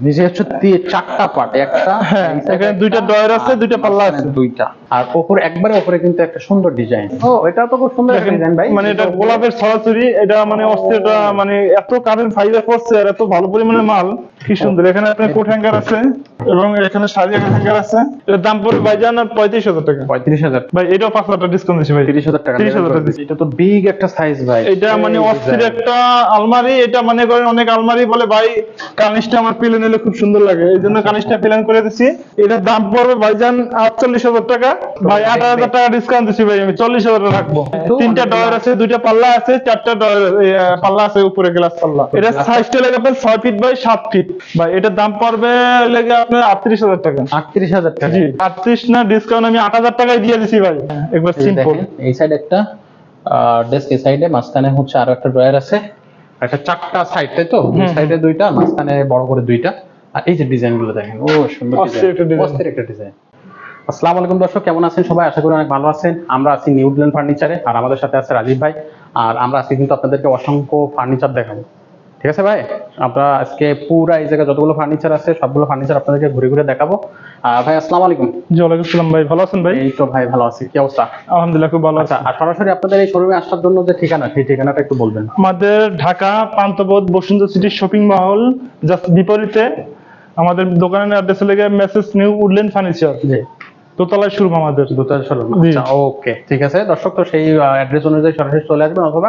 নিচে হচ্ছে চারটা পার্ট, একটা হ্যাঁ, এখানে দুইটা ডয়ার আছে, দুইটা পাল্লা আছে, দুইটা। আর উপরে একবারে উপরে কিন্তু একটা সুন্দর ডিজাইন। ও এটা তো খুব সুন্দর একটা ডিজাইন ভাই। মানে এটা গোলাপের ছড়াছড়ি, এটা মানে অস্থিরতা, মানে এত কারেন্ট ফাইবার পড়ছে আর এত ভালো পরিমাণে মাল, কি সুন্দর। এখানে আপনার কোট হ্যাঙ্গার আছে এবং এখানে শাড়ি হ্যাঙ্গার আছে। এর দাম পড়বে ভাইজান 35,000 টাকা। 35,000 ভাই এটাও 5,000 টাকা ডিসকাউন্ট দিচ্ছি ভাই। 30,000 টাকা। 30,000 টাকা। এটা তো বিগ একটা সাইজ ভাই। এটা মানে অস্থির একটা আলমারি। এটা মনে করেন অনেক আলমারি বলে ভাই কার্নিশটা আমার প্লেন হলে খুব সুন্দর লাগে, এই জন্য কার্নিশটা প্লেন করে দিচ্ছি। এটার দাম পড়বে ভাইজান 48,000 টাকা। ভাই 8,000 টাকা ডিসকাউন্ট দিচ্ছি ভাই, আমি 40,000 টাকা রাখবো। তিনটা ডয়ার আছে, দুইটা পাল্লা আছে, চারটা ডয়ার পাল্লা আছে, উপরে গ্লাস পাল্লা। এটা সাইজটা লাগে আপনার 6 ফিট বাই 7 ফিট। ভাই এটার দাম পড়বে লাগে আপনার 38,000 টাকা। 38,000 টাকা। জি 38 না, ডিসকাউন্ট আমি 8,000 টাকায় দিয়ে দিছি ভাই, একবার সিম্পল। এই সাইডে একটা ডেস্ক, এই সাইডে মাঝখানে হচ্ছে আরো একটা ড্রয়ার আছে, একটা চারটা সাইড, তাই তো? এই সাইডে দুইটা, মাঝখানে বড় করে দুইটা। আর এই যে ডিজাইন গুলো দেখেন, ও সুন্দর ডিজাইন, অস্থির একটা ডিজাইন। আসসালামু আলাইকুম দর্শক, কেমন আছেন সবাই? আশা করি অনেক ভালো আছেন। আমরা আছি নিউজিল্যান্ড ফার্নিচারে, আর আমাদের সাথে আছে রাজীব ভাই। আর আমরা আজকে কিন্তু আপনাদেরকে অসংখ্য ফার্নিচার দেখাবো, ঠিক আছে ভাই? আমরা আজকে পুরা এই জায়গায় যতগুলো ফার্নিচার আছে সবগুলো ফার্নিচার আপনাদেরকে ঘুরে ঘুরে দেখাবো। ভাই আসসালামু আলাইকুম। জি ওয়ালাইকুম আসসালাম ভাই, ভালো আছেন ভাই? এই তো ভাই ভালো আছি, কি অবস্থা? আলহামদুলিল্লাহ খুব ভালো আছি। আচ্ছা, আর সরাসরি আপনাদের এই শোরুমে আসার জন্য যে ঠিকানা, সেই ঠিকানাটা একটু বলবেন। আমাদের ঢাকা পান্থপথ বসুন্ধরা সিটি শপিং মহল জাস্ট বিপরীতে আমাদের দোকানের অ্যাড্রেস লেগে মেসেজ নিউ উডল্যান্ড ফার্নিচার, জি, দোতলায় শোরুম আমাদের। দুটো শোরুম। জি। আচ্ছা ওকে, ঠিক আছে দর্শক, তো সেই অ্যাড্রেস অনুযায়ী সরাসরি চলে আসবেন, অথবা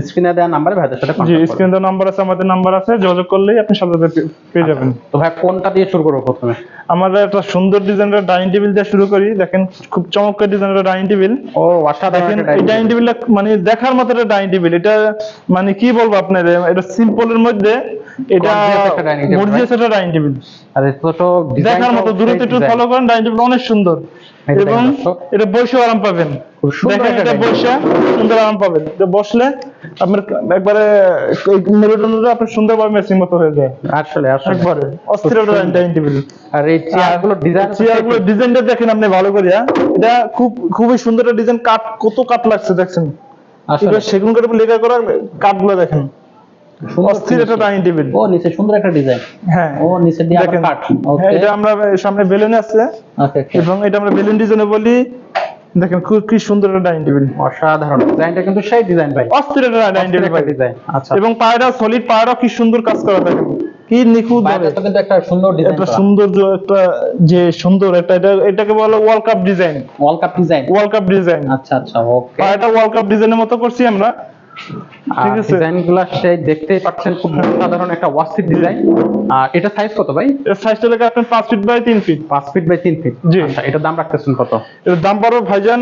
স্ক্রিনে দেওয়া নাম্বারে ভাইদের সাথে জি কন্টাক্ট করবেন। স্ক্রিনে নাম্বার আছে, আমাদের নাম্বার আছে, যোগাযোগ করলেই আপনি সাথে সাথে পেয়ে যাবেন। তো ভাই কোনটা দিয়ে শুরু করবো প্রথমে? আমাদের একটা সুন্দর ডিজাইনের ডাইনিং টেবিল দিয়ে শুরু করি। দেখেন খুব চমৎকার ডিজাইনের ডাইনিং টেবিল। ও অসাধারণ দেখেন একটা এই dining ডাইনিং টেবিলটা মানে দেখার মতো একটা ডাইনিং টেবিল। এটা মানে কি বলবো আপনার, এটা সিম্পলের মধ্যে এটা Gorgeous একটা dining table, গর্জিয়াস একটা ডাইনিং টেবিল। আর এটা তো দেখার মতো, দূরে একটু ফলো করেন, ডাইনিং টেবিল অনেক সুন্দর এই দেখেন এবং দর্শক। এটা বসে আরাম পাবেন। খুব সুন্দর দেখেন একটা এটা dining বসে সুন্দর আরাম পাবেন, এটা বসলে আপনার একবারে মেরুদণ্ডটা আপনার সুন্দরভাবে ম্যাচিং মতো হয়ে যায়। আসলে আসলে একবারে অস্থির একটা ডাইনিং টেবিল। আর এই চেয়ারগুলো ডিজাইন, চেয়ারগুলো ডিজাইনটা দেখেন আপনি ভালো করে। এটা খুবই সুন্দর একটা ডিজাইন। কাঠ কত কাঠ লাগছে দেখছেন, আসলে এটা সেগুন কাঠের উপর লেখা করা কাঠগুলো দেখেন, অস্থির একটা ডাইনিং টেবিল। ও নিচে সুন্দর একটা ডিজাইন। হ্যাঁ ও নিচে দিয়ে আবার দেখেন, কাট। হ্যাঁ, ওকে, এটা আমরা সামনে বেলুন আছে ওকে এবং এটা আমরা বেলুন ডিজাইনে বলি। দেখেন খুব কি সুন্দর একটা ডাইনিং টেবিল, অসাধারণ ডিজাইনটা, কিন্তু সেই ডিজাইন ভাই, অস্থির একটা ডাইনিং টেবিল ভাই। ডিজাইন। আচ্ছা, এবং পায়রা সলিড, পায়রা কি সুন্দর কাজ করা, দেখেন কি নিখুঁত ভাবে। বাইরেটা কিন্তু একটা সুন্দর ডিজাইন একটা করা, সৌন্দর্য, একটা যে সুন্দর একটা, এটাকে বলে ওয়াল কাপ ডিজাইন। ওয়াল কাপ ডিজাইন। ওয়াল কাপ ডিজাইন, আচ্ছা আচ্ছা ওকে। পায়রাটা ওয়াল কাপ ডিজাইনের মতো করছি আমরা, ঠিক আছে? ডিজাইনগুলো সেই দেখতেই পাচ্ছেন, খুব সাধারণ একটা ওয়াসিফ ডিজাইন। আর এটা সাইজ কত ভাই? এর সাইজটা লাগে আপনার 5 feet by 3 feet. 5 feet by 3 feet. জি। আচ্ছা, এটার দাম রাখতেছেন কত? এর দাম পড়বে ভাইজান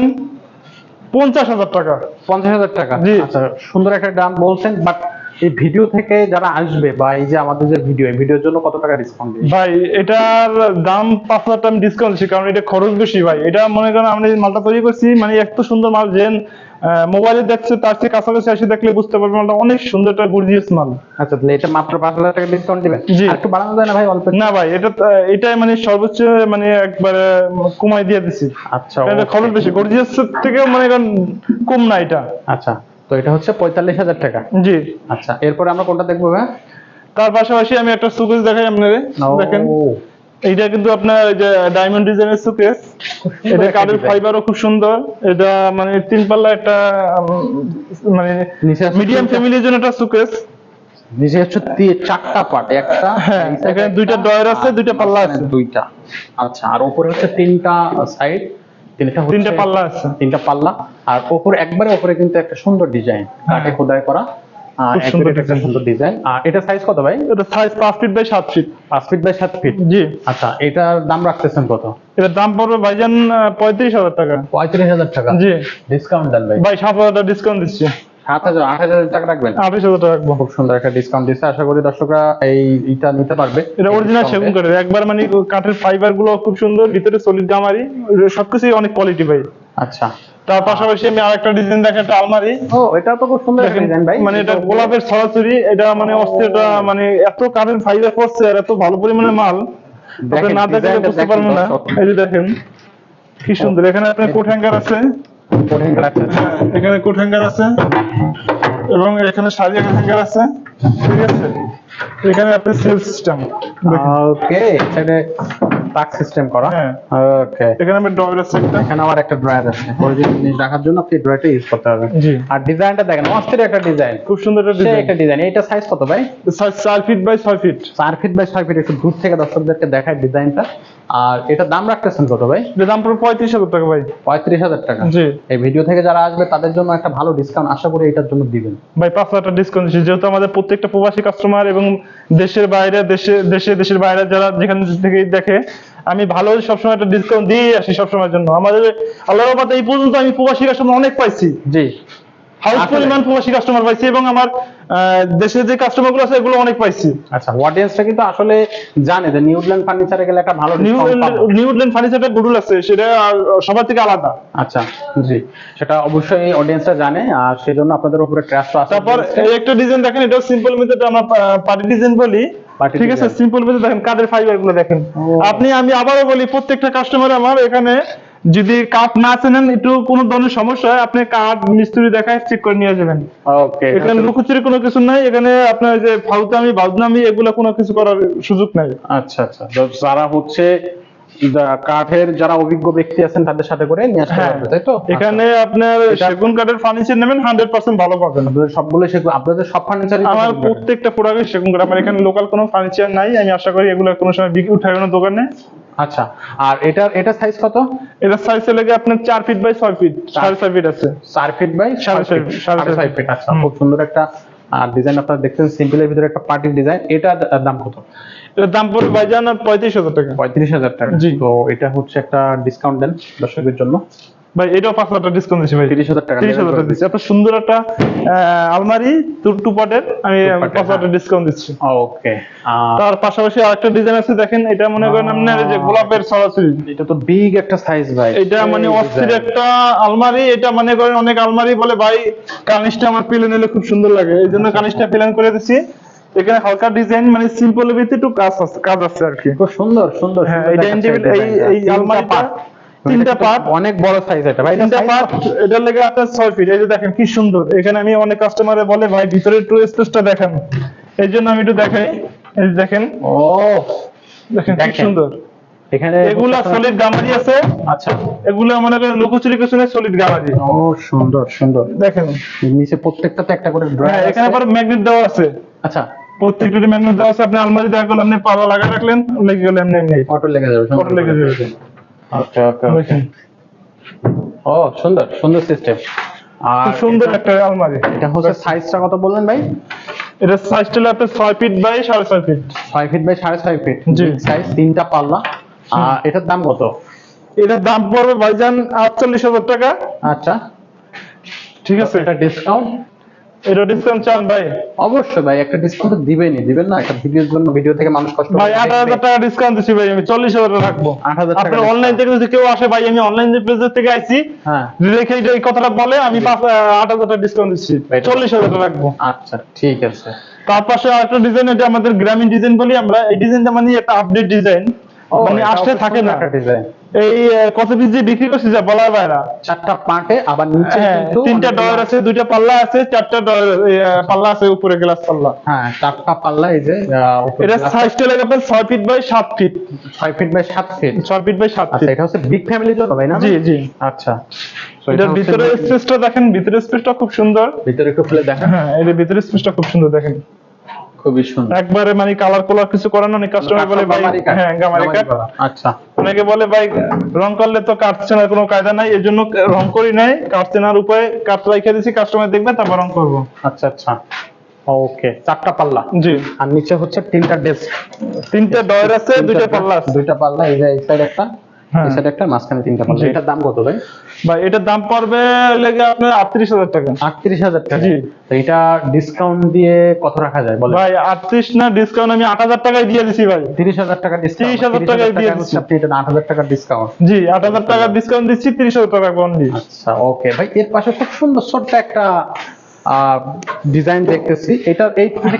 50,000 টাকা। 50,000 টাকা। জি। আচ্ছা, সুন্দর একটা দাম বলছেন, বাট এই ভিডিও থেকে যারা আসবে বা এই যে আমাদের যে ভিডিও, এই ভিডিওর জন্য কত টাকা ডিসকাউন্ট দিবেন? ভাই এটার দাম 5,000 টাকা আমি ডিসকাউন্ট দিচ্ছি, কারণ এটা খরচ বেশি ভাই। এটা মনে করেন আমরা এই মালটা তৈরি করছি, মানে এত সুন্দর মাল যে মোবাইলে দেখছে তার চেয়ে কাছাকাছি এসে দেখলে বুঝতে পারবে মালটা অনেক সুন্দর একটা গর্জিয়াস মাল। আচ্ছা, তাহলে এটা মাত্র 5,000 টাকা ডিসকাউন্ট দিবেন? জি। আর একটু বাড়ানো যায় না ভাই অল্প? না ভাই, এটাই মানে সর্বোচ্চ, মানে একবারে কমাই দিয়ে দিছি। আচ্ছা এটা okay। খরচ বেশি, গর্জিয়াস থেকেও মনে করেন কম না এটা। আচ্ছা, তো এটা হচ্ছে 45,000 টাকা। জি। আচ্ছা, এরপরে আমরা কোনটা দেখবো ভাই? তার পাশাপাশি আমি একটা সুকেস দেখাই আপনাদের। দেখেন ও, এইটা কিন্তু আপনার এই যে ডায়মন্ড ডিজাইনের সুকেস। এটা কাঠের ফাইবারও খুব সুন্দর। এটা মানে 3 পাল্লা একটা মানে নিচে আছে মিডিয়াম ফ্যামিলির জন্য একটা সুকেস। নিচে হচ্ছে চারটা পার্ট, একটা হ্যাঁ, এই side এখানে একটা, দুইটা ডয়ার আছে, আর দুইটা পাল্লা মাঝখানে আছে। দুইটা। আচ্ছা, আর উপরে হচ্ছে তিনটা সাইড, তিনটা পাল্লা আছে। তিনটা পাল্লা। আর উপরে একবারে উপরে কিন্তু একটা সুন্দর ডিজাইন, কাঠে খোদাই করা। খুব সুন্দর একটা সুন্দর ডিজাইন। আর এটা সাইজ কত ভাই? এটা size 5 feet by 7 feet. 5 feet by 7 feet. জি। আচ্ছা, এটার দাম রাখতেছেন কত? এটার দাম পড়বে ভাইজান 35,000 টাকা। 35,000 টাকা। জি। ডিসকাউন্ট দেন ভাই। ভাই 7,000 টাকা ডিসকাউন্ট দিচ্ছি। 7,000, 8,000 টাকা রাখবেন? 28,000 টাকা রাখবো। খুব সুন্দর একটা ডিসকাউন্ট দিচ্ছে, আশা করি দর্শকরা এটা নিতে পারবে। এটা অরিজিনাল সেগুন কাঠের, একবার মানে কাঠের ফাইবার গুলো খুব সুন্দর, ভিতরে সলিড গামারি, সবকিছুই অনেক কোয়ালিটি ভাই। আচ্ছা, তার পাশাপাশি আমি আরেকটা ডিজাইন দেখেন, একটা আলমারি। ও এটা তো খুব সুন্দর একটা ডিজাইন ভাই। মানে এটা গোলাপের ছড়াছড়ি, এটা মানে অস্থিরতা, মানে এত কারেন্ট ফাইবার পড়ছে আর এত ভালো পরিমাণে মাল, আপনি না দেখলে বুঝতে পারবেন না। এই যে দেখেন কি সুন্দর। এখানে আপনার কোট হ্যাঙ্গার আছে, এখানে কোট হ্যাঙ্গার আছে এবং এখানে শাড়ি হ্যাঙ্গার আছে। ঠিক আছে, এখানে আপনার সেল সিস্টেম, ওকে, এখানে টাচ সিস্টেম করা। হ্যাঁ। ওকে, এখানে আমার ড্রয়ার আছে একটা। এখানে আবার একটা ড্রয়ার আছে, প্রয়োজনীয় জিনিস রাখার জন্য আপনি ড্রয়ারটা ইউজ করতে পারবেন। জি। আর ডিজাইনটা দেখেন, অস্থির একটা ডিজাইন, খুব সুন্দর একটা সেই ডিজাইন। একটা ডিজাইন। এটা সাইজ কত ভাই? 4 feet by 6 feet. 4 feet by 6 feet. একটু দূর থেকে দর্শকদেরকে দেখায় ডিজাইনটা। আর এটা দাম রাখতেছেন কত ভাই? এর দাম পুরো 35,000 টাকা ভাই। 35,000 টাকা। জি এই ভিডিও থেকে যারা আসবে তাদের জন্য একটা ভালো ডিসকাউন্ট আশা করি এটার জন্য দিবেন। ভাই, 5,000 টাকা ডিসকাউন্ট দিচ্ছি, যেহেতু আমাদের প্রত্যেকটা প্রবাসী কাস্টমার এবং দেশের বাইরে, দেশের বাইরে যারা যেখান থেকে দেখে, আমি ভালো সবসময় একটা ডিসকাউন্ট দিয়ে আসি সবসময়ের জন্য। আমাদের আল্লাহর রহমতে এই পর্যন্ত আমি প্রবাসী কাস্টমার অনেক পাইছি, জি, হাউস আসলে। পরিমাণ প্রবাসী কাস্টমার পাইছি, এবং আমার দেশের যে কাস্টমার গুলো আছে এগুলো অনেক পাইছি। আচ্ছা, অডিয়েন্সটা কিন্তু আসলে জানে যে নিউজিল্যান্ড ফার্নিচারে গেলে একটা ভালো ডিসকাউন্ট পাবো। নিউজিল্যান্ড ফার্নিচারটা গুডুল আছে, সেটা সবার থেকে আলাদা। আচ্ছা, জি, সেটা অবশ্যই অডিয়েন্সরা জানে, আর সেজন্য আপনাদের উপরে ট্রাস্ট আছে। তারপর এই একটা ডিজাইন দেখেন, এটা সিম্পল মেথড, আমরা পার্টি ডিজাইন বলি। Party ঠিক আছে, design। সিম্পল মেথড দেখেন, কাঠের ফাইবার গুলো দেখেন। ও। আমি আবারও বলি, প্রত্যেকটা কাস্টমার আমার এখানে যদি কাঠ না চেনেন, একটু কোনো ধরনের সমস্যা হয়, আপনি কাঠ মিস্ত্রি দেখায় চেক করে নিয়ে যাবেন। ওকে, এখানে লুকোচুরি কোনো কিছু নাই, এখানে আপনার যে ফাউতামি বাউদনামি এগুলো কোনো কিছু করার সুযোগ নাই। আচ্ছা আচ্ছা, তো যারা হচ্ছে কাঠের যারা অভিজ্ঞ ব্যক্তি আছেন তাদের সাথে করে নিয়ে আসতে হ্যাঁ, পারবে, তাই তো? এখানে আপনার সেগুন কাঠের ফার্নিচার নেবেন, 100% ভালো পাবেন। আপনাদের সবগুলো সেগুলো, আপনাদের সব ফার্নিচারই আমার প্রত্যেকটা প্রোডাক্টে সেগুন কাঠ। আমার এখানে লোকাল কোনো ফার্নিচার নাই, আমি আশা করি এগুলো কোনো সময় বিক্রি উঠাবে না দোকানে। আচ্ছা, আর এটা সাইজ কত? এটা সাইজ লেগে আপনার 4 ফিট বাই 6 ফিট, 6.5 ফিট আছে। 4 ফিট বাই 6.5 ফিট। আচ্ছা, খুব সুন্দর একটা ডিজাইন আপনারা দেখছেন, সিম্পলের ভিতরে একটা পার্টির ডিজাইন। এটার দাম কত? এটার দাম পড়বে ভাইজান 35,000 টাকা। 35,000 টাকা। জি। তো এটা হচ্ছে একটা ডিসকাউন্ট দেন দর্শকদের জন্য। ভাই, এটাও 5,000 টাকা ডিসকাউন্ট দিচ্ছি ভাই। 30,000 টাকা। 30,000 টাকা দিচ্ছি। আপনার সুন্দর একটা আলমারি টু পার্টের আমি 5,000 টাকা ডিসকাউন্ট দিচ্ছি। ওকে, তার পাশাপাশি আরেকটা ডিজাইন আছে দেখেন, এটা মনে করেন আপনার এই যে গোলাপের সরাসরি, এটা তো বিগ একটা সাইজ ভাই। এটা মানে এই অস্থির design। একটা আলমারি। এটা মনে করেন অনেক আলমারি বলে ভাই কার্নিশটা আমার পেলে নিলে খুব সুন্দর লাগে, এই জন্য কার্নিশটা প্ল্যান করে দিচ্ছি। এখানে হালকা ডিজাইন, মানে সিম্পলের ভিতরে একটু কাজ আছে আর কি। খুব সুন্দর সুন্দর। হ্যাঁ, সুন্দর এটা দেখাচ্ছে ইন্ডিভিজুয়াল এই আলমারিটা 3টা পার্ট, অনেক বড় সাইজ এটা ভাই। 3টা পার্ট। এটার লেগে আপনার 6 ফিট। এই যে দেখেন কি সুন্দর। এখানে আমি অনেক কাস্টমারে বলে ভাই ভিতরে একটু স্পেসটা দেখেন, এই জন্য আমি একটু দেখাই। এই যে দেখেন, ও, দেখেন কি দেখেন। সুন্দর। এখানে এগুলা সলিড গামারি আছে। আচ্ছা, এগুলো মনে করেন লুকোচুরি কিছু নেই, সলিড গামারি। ও সুন্দর সুন্দর। দেখেন, নিচে প্রত্যেকটাতে একটা করে হ্যাঁ, ড্রয়ার এখানে আবার ম্যাগনেট দেওয়া আছে। আচ্ছা, প্রত্যেকটা ম্যাগনেট দেওয়া আছে। আপনি আলমারি দেখা গেল, আপনি পাল্লা লাগা রাখলেন, লেগে গেল এমনি এমনি। অটো লেগে যাবে। ফটো লেগে যাবে। আচ্ছা, ওকে। দেখেন, ও সুন্দর সুন্দর সিস্টেম। আর খুব সুন্দর একটা আলমারি। এটা হচ্ছে সাইজটা কত বললেন ভাই? এটা সাইজটা হলো আপনার 6 feet by 6.5 feet. 6 feet by 6.5 feet. জি। সাইজ, 3টা পাল্লা। আর এটার দাম কত? এটার দাম পড়বে ভাইজান 48,000 টাকা। আচ্ছা, ঠিক আছে, এটা ডিসকাউন্ট? এটা ডিসকাউন্ট চান ভাই? অবশ্যই ভাই, একটা ডিসকাউন্ট দিবেন না? একটা ভিডিওর জন্য, ভিডিও থেকে মানুষ কষ্ট ভাই 8,000 টাকা ডিসকাউন্ট দিচ্ছি ভাই, আমি 40,000 টাকা রাখবো। 8,000 টাকা আপনার অনলাইন থেকে যদি কেউ আসে ভাই, আমি অনলাইন পেজ থেকে আইছি, হ্যাঁ, দেখে এই কথাটা বলে, আমি 8,000 টাকা ডিসকাউন্ট দিচ্ছি, 40,000 টাকা রাখবো। আচ্ছা ঠিক আছে। তার পাশে আরেকটা ডিজাইন, এটা আমাদের গ্রামীণ ডিজাইন বলি আমরা। এই ডিজাইনটা মানে একটা আপডেট ডিজাইন, মানে আসলে থাকে না। ডিজাইন এই কত পিস যে বিক্রি করছি যা বলার বাইরে। 4টা পার্টে, আবার নিচে হ্যাঁ, কিন্তু 3টা ডয়ার আছে, 2টা পাল্লা আছে, 4টা পাল্লা আছে, উপরে গ্লাস পাল্লা। হ্যাঁ, 4টা পাল্লা। এই যে এটা সাইজটা লাগে আপনার 6 feet by 7 feet. 6 feet by 7 feet. 6 feet by 7 আচ্ছা, ফিট। এটা হচ্ছে বিগ ফ্যামিলির জন্য ভাই না? জি জি। আচ্ছা, তো এটার ভিতরে স্পেসটা দেখেন, ভিতরে স্পেসটা খুব সুন্দর। ভিতরে একটু খুলে দেখা। হ্যাঁ, এর ভিতরে স্পেসটা খুব সুন্দর দেখেন, খুবই সুন্দর। একবারে মানে কালার কিছু করানো নেই। কাস্টমার বলে ভাই, হ্যাঁ গামারি কাট। আচ্ছা, অনেকে বলে ভাই রং করলে তো কাঠ চেনার কোনো কায়দা নাই, এর জন্য রং করি নাই। কাঠ চেনার উপায় কাঠ রাইখা দিছি, কাস্টমার দেখবে তারপর রং করবো। আচ্ছা আচ্ছা, ওকে। 4টা পাল্লা। জি। আর নিচে হচ্ছে 3টা ডেস্ক। 3টা ডয়ার আছে, 2টা পাল্লা আছে। 2টা পাল্লা। এই যে এই সাইড একটা, হ্যাঁ। এই সাইড একটা, মাঝখানে 3টা পাল্লা। জি। এটার দাম কত ভাই? ভাই এটার দাম পড়বে লেগে আপনার 38,000 টাকা। 38,000 টাকা। জি। তো এটা ডিসকাউন্ট দিয়ে কত রাখা যায় বলেন? ভাই 38 না, ডিসকাউন্ট আমি 8,000 টাকায় দিয়ে দিছি ভাই। 30,000 টাকা ডিসকাউন্ট। 30,000 টাকায় দিয়ে দিচ্ছি। আপনি এটা 8,000 টাকা ডিসকাউন্ট। জি, 8,000 টাকা ডিসকাউন্ট দিচ্ছি, 30,000 টাকা অনলি। আচ্ছা, ওকে ভাই। এর পাশে খুব সুন্দর ছোট্ট একটা ডিজাইন দেখতেছি। এটা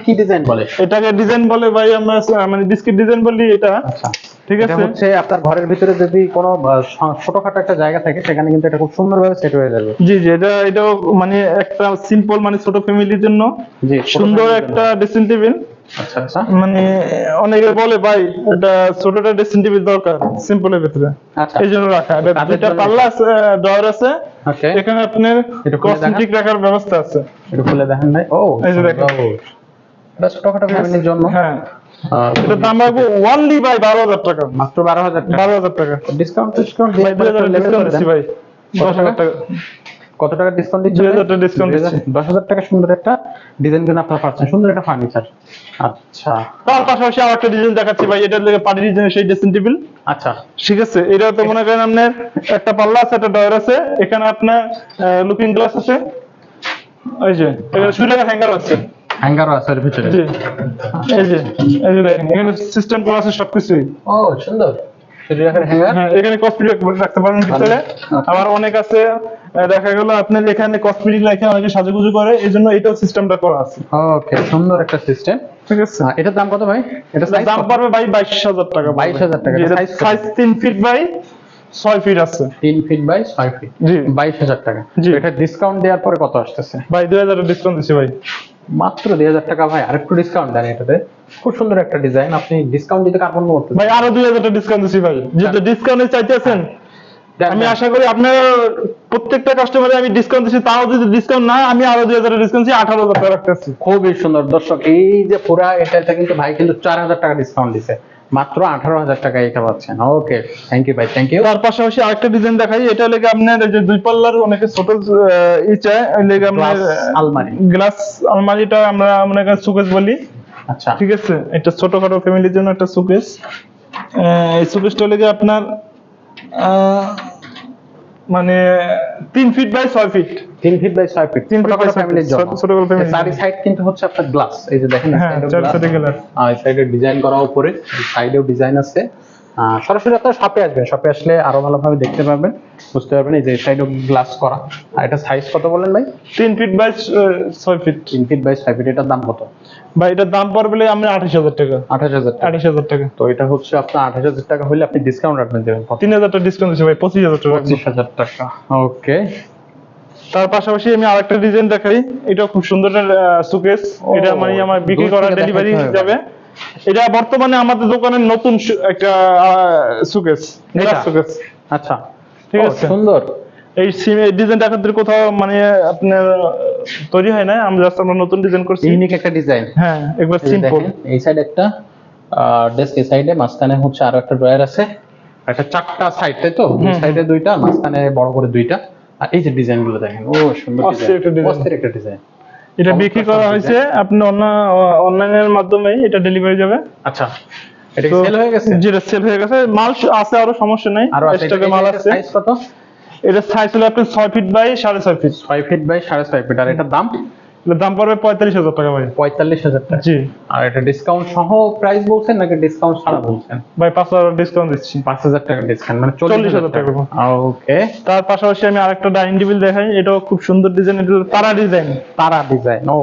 কি ডিজাইন বলে? এটাকে ডিজাইন বলে ভাই, আমরা মানে বিস্কিট ডিজাইন বলি এটা। আচ্ছা, ঠিক এটা আছে। হচ্ছে আপনার ঘরের ভিতরে যদি কোনো ছোটখাটো একটা জায়গা থাকে সেখানে কিন্তু এটা খুব সুন্দরভাবে সেট হয়ে যাবে। জি জি, এটাও মানে একটা সিম্পল, মানে ছোট ফ্যামিলির জন্য জি, সুন্দর একটা ড্রেসিং টেবিল। আচ্ছা আচ্ছা মানে অনেকে বলে ভাই এটা ছোটটা ড্রেসিং টেবিল দরকার সিম্পলের ভিতরে, আচ্ছা এই জন্য রাখা। এটা তাদের দুইটা জন্য পাল্লা আছে, ড্রয়ার আছে, ওকে এখানে আপনার এটা খুলে দেখান। কসমেটিক রাখার ব্যবস্থা আছে। একটু খুলে দেখেন ভাই। ও এই যে দেখেন। সুন্দর। এটা ছোটখাটো ফ্যামিলির জন্য। হ্যাঁ, এটা দাম রাখবো অনলি ভাই 12,000 টাকা। মাত্র 12,000 টাকা। 12,000 টাকা। ডিসকাউন্ট ডিসকাউন্ট ভাই 2,000 ডিসকাউন্ট দিচ্ছি ভাই। 10,000 টাকা। কত টাকা ডিসকাউন্ট দিচ্ছেন? 2,000 টাকা ডিসকাউন্ট দিচ্ছি। 10,000 টাকা সুন্দর একটা ডিজাইন কিন্তু আপনারা পাচ্ছেন, সুন্দর একটা ফার্নিচার। আচ্ছা তার পাশাপাশি আর একটা ডিজাইন দেখাচ্ছি ভাই, এটার লেগে পার্টি ডিজাইনের সেই ড্রেসিং টেবিল। আচ্ছা ঠিক আছে, এটা তো মনে করেন আপনার একটা পাল্লা আছে, একটা ডয়ার আছে, এখানে আপনার লুকিং গ্লাস আছে, ওই যে এখানে সুইটার হ্যাঙ্গার আছে। হ্যাঙ্গারও আছে এর ভিতরে। জি, এই যে দেখেন এখানে সিস্টেম করা আছে সবকিছুই। ও সুন্দর। সেটা রাখার হ্যাঙ্গার। হ্যাঁ, এখানে কসমেটিক রাখতে পারেন ভিতরে। আবার অনেক আছে, দেখা গেল আপনার এখানে কসমেটিক রেখে অনেকে সাজুগুজু করে, এই জন্য এটাও সিস্টেমটা করা আছে। ওকে সুন্দর একটা সিস্টেম। ঠিক আছে, এটার দাম কত ভাই? এটা এটার দাম পড়বে ভাই 22,000 টাকা। 22,000 টাকা। সাইজ 3 ফিট বাই 6 ফিট আছে। 3 ফিট বাই 6 ফিট। জি 22,000 টাকা। জি। এটা ডিসকাউন্ট দেওয়ার পরে কত আসতেছে? ভাই 2,000 ডিসকাউন্ট দিছি ভাই। মাত্র 2,000 টাকা ভাই। আরেকটু ডিসকাউন্ট দেন এটাতে। খুব সুন্দর একটা ডিজাইন, আপনি ডিসকাউন্ট দিতে কার্পণ্য করতেছেন। ভাই আরো 2,000 টাকা ডিসকাউন্ট দিছি ভাই, যেহেতু ডিসকাউন্টে চাইতেছেন। আমি আশা করি আপনার প্রত্যেকটা কাস্টমারে আমি ডিসকাউন্ট দিচ্ছি, তাও যদি ডিসকাউন্ট না, আমি আরো 2,000 ডিসকাউন্ট দিচ্ছি, 18,000 টাকা রাখতেছি। খুবই সুন্দর দর্শক, এই যে পুরা এটা কিন্তু ভাই কিন্তু 4,000 টাকা ডিসকাউন্ট দিছে, মাত্র 18,000 টাকা এটা পাচ্ছেন। ওকে থ্যাংক ইউ ভাই, থ্যাংক ইউ। তার পাশাপাশি আরেকটা ডিজাইন দেখাই, এটা লেগে আপনার এই যে 2 পাল্লার অনেকে ছোট চায়, ওই লেগে আপনার আলমারি। গ্লাস আলমারিটা আমরা মনে করেন সুকেস বলি। আচ্ছা ঠিক আছে, এটা ছোটখাটো ফ্যামিলির জন্য একটা সুকেস। এই সুকেসটা লেগে আপনার মানে 3 feet by 6 feet. 3 feet by 6 feet. 3 feet by 6 ফ্যামিলির জন্য। ছোটখাটো ফ্যামিলি। চারি সাইড কিন্তু হচ্ছে আপনার গ্লাস, এই যে দেখেন হ্যাঁ, চার সাইডে গ্লাস। এই সাইডে ডিজাইন করা, উপরে সাইডেও ডিজাইন আছে। সরাসরি আপনারা শপে আসবেন, শপে আসলে আরো ভালোভাবে দেখতে পারবেন, বুঝতে পারবেন। এই যে সাইডেও গ্লাস করা। আর এটা সাইজ কত বলেন ভাই? 3 feet by 6 feet. 3 feet by 6 feet. এটার দাম কত ভাই এটার দাম পড়বে আমরা 28,000 টাকা। 28,000 টাকা। 28,000 টাকা। তো এটা হচ্ছে আপনার 28,000 টাকা হলে আপনি ডিসকাউন্ট রাখবেন, দেবেন 3,000 টাকা ডিসকাউন্ট দিচ্ছি ভাই, 25,000 টাকা। 25,000 টাকা। ওকে তার পাশাপাশি আমি আরেকটা ডিজাইন দেখাই, এটা খুব সুন্দর সুকেস। এটা মানে আমার বিক্রি দূর করা থেকে ডেলিভারি দেখাতে হবে। যাবে। এটা বর্তমানে আমাদের দোকানের নতুন একটা সুকেস, গ্লাস এটা? সুকেস। আচ্ছা ঠিক ও, আছে, সুন্দর। এই ডিজাইনটা আপনাদের কোথাও মানে আপনার তৈরি হয় না, আমরা জাস্ট আমরা নতুন ডিজাইন করছি। ইউনিক একটা ডিজাইন। হ্যাঁ, একবার এই যে সিম্পল। দেখেন, এই সাইড একটা ডেস্ক, এই সাইডে মাঝখানে হচ্ছে আরো একটা ড্রয়ার আছে, একটা চারটা সাইড, তাই তো? দুই সাইডে দুইটা, মাঝখানে বড় করে দুইটা। আর এই যে ডিজাইন গুলো দেখেন, ও সুন্দর অস্থির একটা ডিজাইন, design। অস্থির একটা ডিজাইন। এটা বিক্রি করা হয়েছে আপনি অনলাইনের মাধ্যমে, এটা ডেলিভারি যাবে। আচ্ছা এটা সেল হয়ে গেছে? যেটা সেল হয়ে গেছে, মাল আছে আরো, সমস্যা নাই, আরো আছে। স্টকে মাল আছে। সাইজ কত? এটা সাইজ হলো আপনার 6 feet by 6.5 feet. 6 feet by 6.5 feet. আর এটার দাম? এটার দাম পড়বে 45,000 টাকা ভাই। 45,000 টাকা। জি আর এটা ডিসকাউন্ট সহ প্রাইস বলছেন নাকি ডিসকাউন্ট ছাড়া বলছেন? ভাই 5,000 ডিসকাউন্ট দিচ্ছি। 5,000 টাকা ডিসকাউন্ট, মানে 40,000 টাকা। ওকে তার পাশাপাশি আমি আরেকটা ডাইনিং টেবিল দেখাই, এটাও খুব সুন্দর ডিজাইন। এটা তারা ডিজাইন, তারা ডিজাইন। ও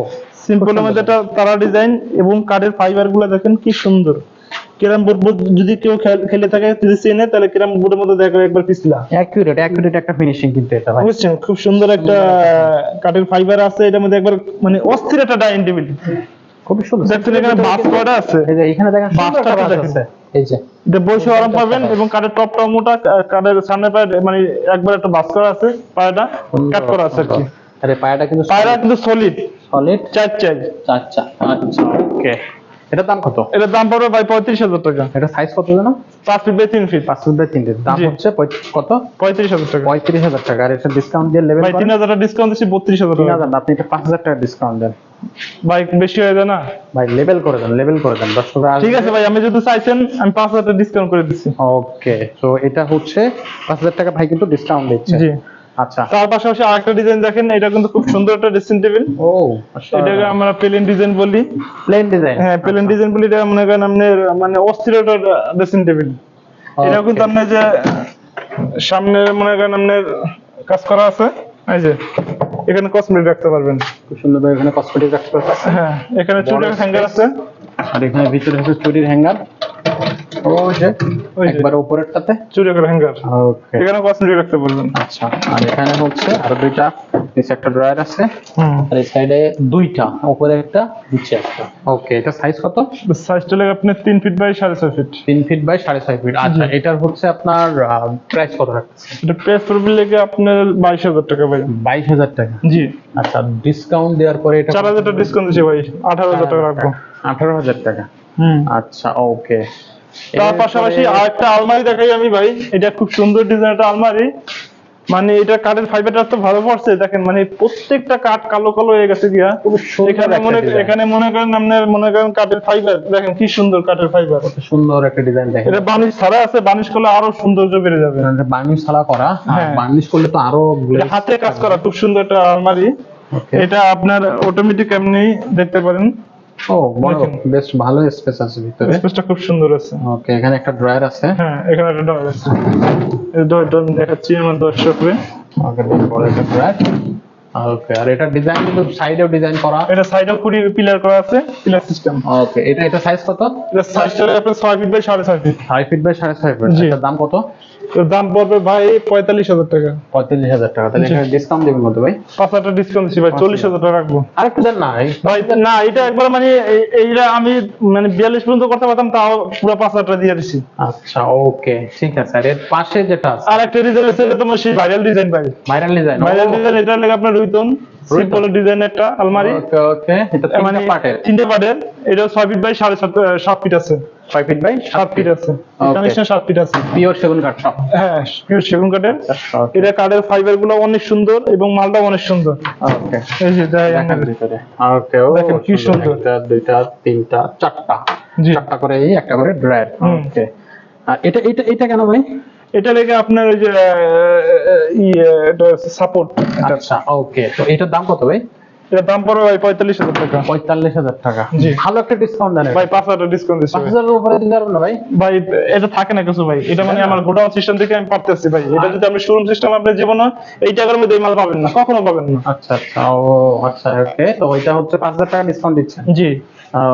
সিম্পলের মধ্যে এটা তারা ডিজাইন, এবং কাঠের ফাইবার গুলো দেখেন কি সুন্দর। ক্যারাম বোর্ড যদি কেউ খেলে থাকে, যদি চেনে, তাহলে ক্যারাম বোর্ডের মধ্যে দেখো একবার পিছলা। অ্যাকুরেট একটা ফিনিশিং কিন্তু এটা ভাই। বুঝছেন, খুব সুন্দর একটা কাঠের ফাইবার আছে এটার মধ্যে, একবার মানে অস্থির একটা ডাইনিং টেবিল। খুবই সুন্দর। দেখছেন এখানে বাস করা আছে, এই যে এখানে দেখেন সুন্দর বাসটা একটা বাস দেখেন। আছে। এই যে এটা বসে আরাম পাবেন, এবং কাঠের টপটা মোটা, কাঠের সামনে পায়ে মানে একবার একটা বাস করা আছে, পায়টা কাট করা আছে আর কি। আরে পায়াটা কিন্তু পায়রা কিন্তু সলিড সলিড। চার। আচ্ছা আচ্ছা ওকে। এটার দাম কত? এটার দাম পড়বে ভাই 35,000 টাকা। এটা সাইজ কত জানো? 5 feet by 3 feet. 5 feet by 3 feet. দাম জি। হচ্ছে কত? 35,000 টাকা। 35,000 টাকা। আর এটা ডিসকাউন্ট দিয়ে লেভেল ভাই 3,000 টাকা ডিসকাউন্ট দিচ্ছি, 32,000 টাকা। 3,000 না, আপনি এটা 5,000 টাকা ডিসকাউন্ট দেন ভাই বেশি হয়ে যায় না ভাই। লেভেল করে দেন, লেভেল করে দেন। দর্শকরা ঠিক আছে ভাই, আমি যদি চাইছেন আমি 5,000 টাকা ডিসকাউন্ট করে দিচ্ছি। ওকে। সো এটা হচ্ছে 5,000 টাকা ভাই কিন্তু ডিসকাউন্ট দিচ্ছে। জি। আচ্ছা তার পাশাপাশি আরেকটা ডিজাইন দেখেন, এটা কিন্তু খুব সুন্দর একটা ড্রেসিং টেবিল। ও এটাকে আমরা প্লেন ডিজাইন বলি। Plane design. হ্যাঁ, প্লেন ডিজাইন বলি। এটা মনে করেন আপনার মানে অস্থির একটা ড্রেসিং টেবিল। এটা কিন্তু আপনার যে সামনে মনে করেন আপনার কাজ করা আছে, এই যে এখানে কসমেটিক রাখতে পারবেন। খুব সুন্দর ভাবে এখানে কসমেটিক রাখতে পারছেন। হ্যাঁ, এখানে চুলের হ্যাঙ্গার আছে। আর এখানে ভিতরে হচ্ছে চুড়ির হ্যাঙ্গার। ওই যে ওই যে। একবার উপরেরটাতে। চুরি করে হ্যাঙ্গার, ওকে এখানে কসমেটিক রাখতে পারবেন। আচ্ছা, আর এখানে হচ্ছে আরো দুইটা, নিচে একটা ড্রয়ার আছে, হুম, আর এই সাইডে দুইটা, উপরে একটা নিচে একটা। ওকে, এটা সাইজ কত? সাইজটা লাগে আপনার 3 feet by 6.5 feet. 3 feet by 6.5 feet. আচ্ছা, এটার হচ্ছে আপনার প্রাইস কত রাখছে? এটা প্রেস পড়বে লেগে আপনার 22,000 টাকা ভাই। 22,000 টাকা। জি, আচ্ছা, ডিসকাউন্ট দেওয়ার পরে এটা 4,000 টাকা ডিসকাউন্ট দিচ্ছি ভাই, 18,000 টাকা রাখবো। 18,000 টাকা। হুম, আচ্ছা, ওকে। তার পাশাপাশি আরেকটা আলমারি দেখাই আমি ভাই, এটা খুব সুন্দর ডিজাইন একটা আলমারি, মানে এটা কাঠের ফাইবারটা তো ভালো পড়ছে, দেখেন মানে প্রত্যেকটা কাঠ কালো কালো হয়ে গেছে গিয়া। খুব সুন্দর এখানে একটা মনে design। এখানে মনে করেন আপনার মনে করেন কাঠের ফাইবার, দেখেন কি সুন্দর কাঠের ফাইবার। কত সুন্দর একটা ডিজাইন দেখেন। এটা বার্নিশ ছাড়া আছে, বার্নিশ করলে আরো সৌন্দর্য বেড়ে যাবে। বার্নিশ ছাড়া করা, হ্যাঁ। বার্নিশ করলে তো আরো এটা glaze হাতে কাজ করা খুব সুন্দর একটা আলমারি। Okay. এটা আপনার অটোমেটিক এমনি দেখতে পারেন, ও বড়, দেখেন। বেশ ভালো স্পেস আছে ভিতরে। স্পেসটা খুব সুন্দর আছে। ওকে, এখানে একটা ড্রয়ার আছে। হ্যাঁ, এখানে একটা ডর আছে, এই ডরটা আমি দেখাচ্ছি আমার দর্শককে। ওকে, বড় একটা ড্রয়ার। ওকে, আর এটা ডিজাইন কিন্তু সাইডেও ডিজাইন করা। এটা সাইডে খুঁড়ি পিলার করা আছে, পিলার সিস্টেম। ওকে, এটা সাইজ কত? এটা সাইজটা আপনার 6 feet by 6.5 feet. 6 feet by 6.5 feet. জি। এটার দাম কত? এর দাম পড়বে ভাই 45,000 টাকা। 45,000 টাকা। তাহলে জি। এখানে ডিসকাউন্ট দেবেন কত ভাই? 5,000 টাকা ডিসকাউন্ট দিচ্ছি ভাই, 40,000 টাকা রাখবো। আরেকটু দেন না। ভাই না, এটা একবার মানে এইটা আমি মানে 42 পর্যন্ত করতে পারতাম, তাও পুরো 5,000 টাকা দিয়ে দিচ্ছি। আচ্ছা, ওকে, ঠিক আছে। আর এর পাশে যেটা আছে আর একটা ডিজাইন আছে, এটা তোমার সেই ভাইরাল ডিজাইন ভাই, ভাইরাল ডিজাইন। Viral design. এটা লাগে আপনার রুইতন সিম্পল ডিজাইন একটা আলমারি, ওকে ওকে, এটা মানে তিনটা পার্টের। 3টে পার্টের। এটা 6 ফিট বাই 7.5 ফিট আছে, 6 ফিট বাই 7 ফিট আছে, Okay. কানেকশন 7 ফিট আছে। পিওর সেগুন কাঠ সব। হ্যাঁ, পিওর সেগুন কাঠের। ওকে এটা কাঠের ফাইবার গুলো অনেক সুন্দর এবং মালটা অনেক সুন্দর। ওকে, এই যে দেখান ভিতরে। ওকে, ও দেখেন কি সুন্দর। একটা, দুইটা, তিনটা, চারটা, জি। চারটা করে এই একটা করে ড্রয়ার। হুম। ওকে, আর এটা এটা এটা কেন ভাই? এটা লেগে আপনার ওই যে সাপোর্ট। আচ্ছা, ওকে, তো এটার দাম কত ভাই? এটার দাম পড়বে ভাই 45,000 টাকা। 45,000 টাকা। জি। ভালো একটা ডিসকাউন্ট দেন ভাই 5,000 টাকা ডিসকাউন্ট দিচ্ছি ভাই। 5,000 এর উপরে দিতে পারবেন না ভাই? ভাই এটা থাকে না কিছু ভাই, এটা মানে আমার গোডাউন সিস্টেম থেকে আমি পারতেছি ভাই। এটা যদি আপনি শোরুম সিস্টেম আপনি জীবনে এই টাকার মধ্যে এই মাল পাবেন না, কখনো পাবেন না। আচ্ছা আচ্ছা, ও আচ্ছা, ওকে, তো ওইটা হচ্ছে 5,000 টাকা ডিসকাউন্ট দিচ্ছেন। জি।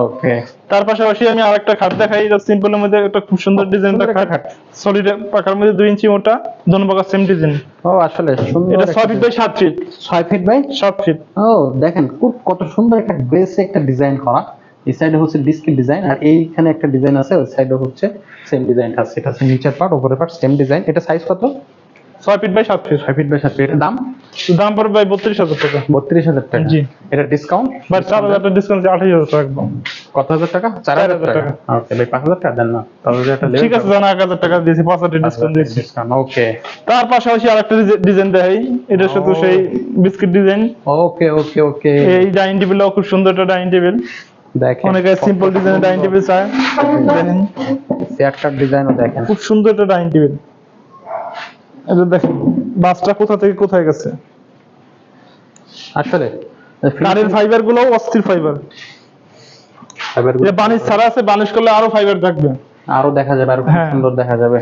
ওকে, তার পাশাপাশি আমি আরেকটা খাট দেখাই, এটা সিম্পলের মধ্যে একটা খুব সুন্দর ডিজাইন সুন্দর একটা খাট, খাট। সলিড পাকার মধ্যে 2 ইঞ্চি মোটা, দোনো পাকা সেম ডিজাইন। ও আসলে সুন্দর। এটা 6 feet by 7 feet. 6 feet by 7 feet. ও দেখেন, খুব কত সুন্দর একটা বেসে একটা ডিজাইন করা। এই সাইডে হচ্ছে ডিস্কের ডিজাইন, আর এইখানে একটা ডিজাইন আছে, ওই সাইডে হচ্ছে সেম ডিজাইনটা আছে। এটা হচ্ছে নিচের পার্ট, উপরের পার্ট সেম ডিজাইন। এটা সাইজ কত? 6 feet by 7 feet. 6 feet by 7 feet. এর দাম দাম পড়বে ভাই 32,000 টাকা। 32,000 টাকা। জি। এটা ডিসকাউন্ট ভাই 4,000 টাকা ডিসকাউন্ট দিয়ে 28,000 টাকা একদম। কত হাজার টাকা? 4,000 টাকা। টাকা। ওকে ভাই, 5,000 টাকা দেন না, তাহলে একটা ঠিক আছে, জানা 1,000 টাকা দিয়েছি, 5,000 টাকা ডিসকাউন্ট দিয়েছি। ডিসকাউন্ট। ওকে তার পাশাপাশি আরেকটা ডিজাইন দেখাই, এটা শুধু ও। সেই বিস্কিট ডিজাইন। ওকে ওকে ওকে, এই ডাইনিং টেবিলও খুব সুন্দর একটা ডাইনিং টেবিল। দেখেন অনেকে সিম্পল ডিজাইনের ডাইনিং টেবিল চায়, দেখেন চেয়ারটার ডিজাইনও দেখেন। খুব সুন্দর একটা ডাইনিং টেবিল। এটা দেখেন বাসটা কোথা থেকে কোথায় গেছে। আসলে কাঠের ফাইবার গুলো অস্থির ফাইবার। এটা বানিশ ছাড়া আছে, বানিশ করলে আরো ফাইবার থাকবে। আরো দেখা যাবে, আরো হ্যাঁ। সুন্দর দেখা যাবে।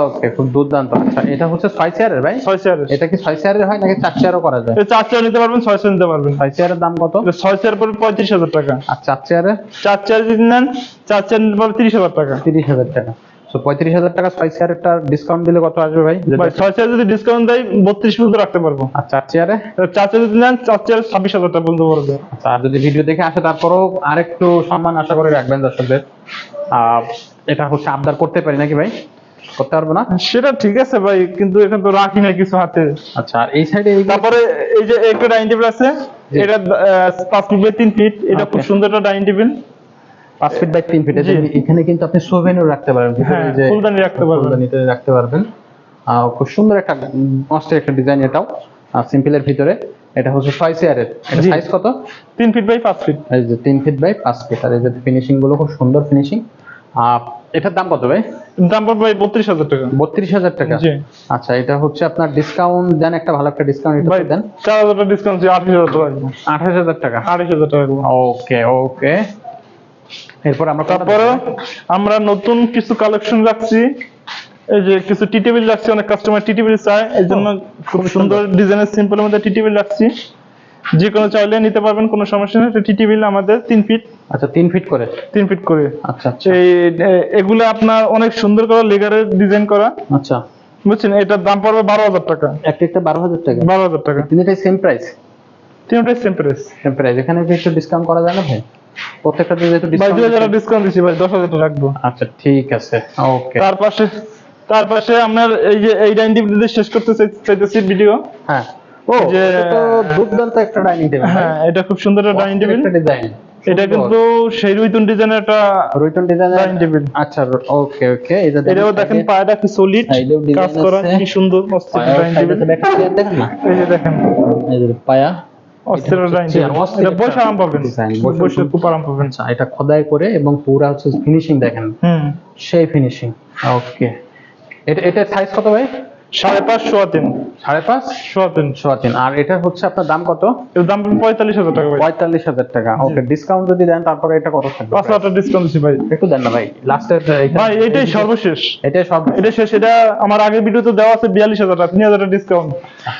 ওকে, খুব দুর্দান্ত। আচ্ছা, এটা হচ্ছে 6 চেয়ারের ভাই? 6 চেয়ারের। এটা কি 6 চেয়ারের হয় নাকি 4 চেয়ারও করা যায়? এটা 4 চেয়ার নিতে পারবেন, 6 চেয়ার নিতে পারবেন। 6 চেয়ারের দাম কত? এটা 6 চেয়ার পড়বে 35,000 টাকা। আর 4 চেয়ারের? 4 চেয়ার যদি নেন, 4 চেয়ার নিতে পারবে 30,000 টাকা। 30,000 টাকা। তো 35,000 টাকা 6 চেয়ারেরটা ডিসকাউন্ট দিলে কত আসবে ভাই? ভাই 6 চেয়ার যদি ডিসকাউন্ট দেয় 32 পর্যন্ত রাখতে পারবো। আর 4 চেয়ারে? 4 চেয়ার যদি নেন, 4 চেয়ার 26,000 টাকা পর্যন্ত পড়বে। আচ্ছা, আর যদি ভিডিও দেখে আসে তারপরেও আরেকটু সম্মান আশা করে রাখবেন দর্শকদের। এটা হচ্ছে আবদার করতে পারি নাকি ভাই? করতে পারবো না? সেটা ঠিক আছে ভাই, কিন্তু এখন তো রাখি না কিছু হাতে। আচ্ছা, আর এই সাইডে তারপরে এই যে একটা ডাইনিং টেবিল আছে, জি। এটা 5 ফিট বাই 3 ফিট। এটা খুব Okay. সুন্দর একটা dining table. 5 feet by 3 feet. জি। এখানে কিন্তু আপনি সোভেনির রাখতে পারবেন, ভিতরে হ্যাঁ, এই যে ফুলদানি রাখতে পারবেন। ফুলদানিতে রাখতে পারবেন। খুব সুন্দর একটা মস্তের একটা ডিজাইন এটাও, সিম্পলের ভিতরে। এটা হচ্ছে 6 চেয়ারের। এটা জি। সাইজ কত? 3 ফিট বাই 5 ফিট। এই যে 3 ফিট বাই 5 ফিট। আর এই যে ফিনিশিং গুলো খুব সুন্দর ফিনিশিং। এটার দাম কত ভাই? দাম পড়বে ভাই 32,000 টাকা। 32,000 টাকা। জি। আচ্ছা, এটা হচ্ছে আপনার ডিসকাউন্ট দেন, একটা ভালো একটা ডিসকাউন্ট এটা ভাই দেন। 4,000 টাকা ডিসকাউন্ট দিয়ে 28,000 টাকা রাখবো। 28,000 টাকা। 28,000 টাকা রাখবো। ওকে ওকে, এরপর আমরা তারপরে আমরা নতুন কিছু কালেকশন রাখছি। এই যে কিছু টি টেবিল রাখছি, অনেক কাস্টমার টি টেবিল চায়, এই জন্য খুব সুন্দর ডিজাইনের সিম্পলের মধ্যে টি টেবিল রাখছি। যে কোনো চাইলে নিতে পারবেন, কোনো সমস্যা নেই। টি টেবিল আমাদের 3 ফিট, আচ্ছা 3 ফিট করে। 3 ফিট করে। আচ্ছা আচ্ছা এগুলো আপনার অনেক সুন্দর করে লেগারের ডিজাইন করা, আচ্ছা। বুঝছেন? এটার দাম পড়বে 12,000 টাকা। একটা 12,000 টাকা। 12,000 টাকা। তিনটাই সেম প্রাইস? তিনটাই সেম প্রাইস। Same price. এখানে কি একটু ডিসকাউন্ট করা যায় না ভাই? প্রত্যেকটা দিয়ে একটু ভাই ডিসকাউন্ট। 2000 ডিসকাউন্ট দিছি ভাই, 10,000 টাকা রাখবো। আচ্ছা ঠিক আছে, ওকে। তার পাশে আপনার এই যে এই ডাইনিং টেবিল শেষ করতে চাইতেছি ভিডিও। হ্যাঁ, ও যে এটা তো দুর্দান্ত একটা ডাইনিং টেবিল। হ্যাঁ, এটা খুব সুন্দর একটা ডাইনিং টেবিল। একটা ডিজাইন। এটা কিন্তু সেই রুইতুন ডিজাইনের একটা রুইটন ডিজাইনের ডাইনিং টেবিল। আচ্ছা ওকে ওকে। এটাও দেখেন পায়াটা কি সলিড কাজ করা, কি সুন্দর অস্থির ডাইনিং টেবিল। দেখেন না, এই যে দেখেন, এই যে পায়া অস্থির ডাইনিং টেবিল। এটা বসে আরাম পাবেন, বসে খুব আরাম পাবেন। আচ্ছা, এটা খোদাই করে এবং পুরা হচ্ছে ফিনিশিং দেখেন, সেই ফিনিশিং। ওকে, এটা সাইজ কত ভাই? 5.5 সোয়া 3। 5.5 সোয়া 3। আর এটা হচ্ছে আপনার দাম কত? এর দাম 45,000 টাকা ভাই। 45,000 টাকা। ওকে, ডিসকাউন্ট যদি দেন তারপরে এটা কত থাকবে? 5,000 টাকা ডিসকাউন্ট দিছি ভাই। একটু দেন না ভাই, লাস্টের ভাই এটাই সর্বশেষ। এটাই সব। এটা শেষ। এটা আমার আগের ভিডিওতে দেওয়া আছে 42,000 টাকা, 3,000 টাকা ডিসকাউন্ট।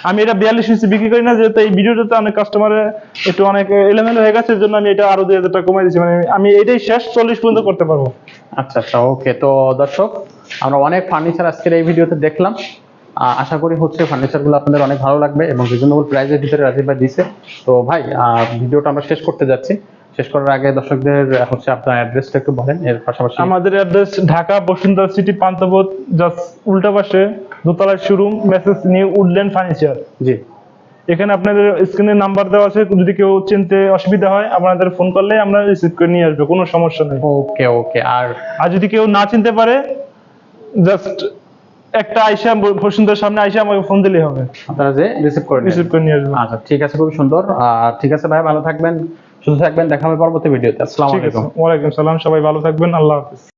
আমি এটা 42 নিচে বিক্রি করি না, যেহেতু এই ভিডিওটাতে অনেক কাস্টমারের একটু অনেক এলোমেলো হয়ে গেছে, এর জন্য আমি এটা আরো 2,000 টাকা কমাই দিয়েছি। মানে আমি এটাই শেষ, 40 পর্যন্ত করতে পারবো। আচ্ছা আচ্ছা ওকে। তো দর্শক, আমরা অনেক ফার্নিচার আজকের এই ভিডিওতে দেখলাম। আশা করি হচ্ছে ফার্নিচারগুলো আপনাদের অনেক ভালো লাগবে এবং রিজনেবল প্রাইসের ভিতরে রাজীব ভাই দিছে। তো ভাই ভিডিওটা আমরা শেষ করতে যাচ্ছি। শেষ করার আগে দর্শকদের হচ্ছে আপনার অ্যাড্রেসটা একটু বলেন, এর পাশাপাশি। আমাদের address Dhaka Bashundhara City Panthapath, just উল্টা পাশে দোতলার showroom, message New Woodland Furniture. জি, এখানে আপনাদের স্ক্রিনে নাম্বার দেওয়া আছে, যদি কেউ চিনতে অসুবিধা হয় আপনাদের ফোন করলে আমরা রিসিভ করে নিয়ে আসবো, কোনো সমস্যা নেই। ওকে ওকে। আর যদি কেউ না চিনতে পারে, জাস্ট একটা আইসা বসুন্ধরার সামনে আইসা আমাকে ফোন দিলেই হবে, আপনারা যে রিসিভ করে নিয়ে আসবো। আচ্ছা ঠিক আছে, খুব সুন্দর। ঠিক আছে ভাই, ভালো থাকবেন, সুস্থ থাকবেন, দেখা হবে পরবর্তী ভিডিওতে। আসসালামু ঠিক আছে, আলাইকুম। ওয়ালাইকুম সালাম। সবাই ভালো থাকবেন, আল্লাহ হাফেজ।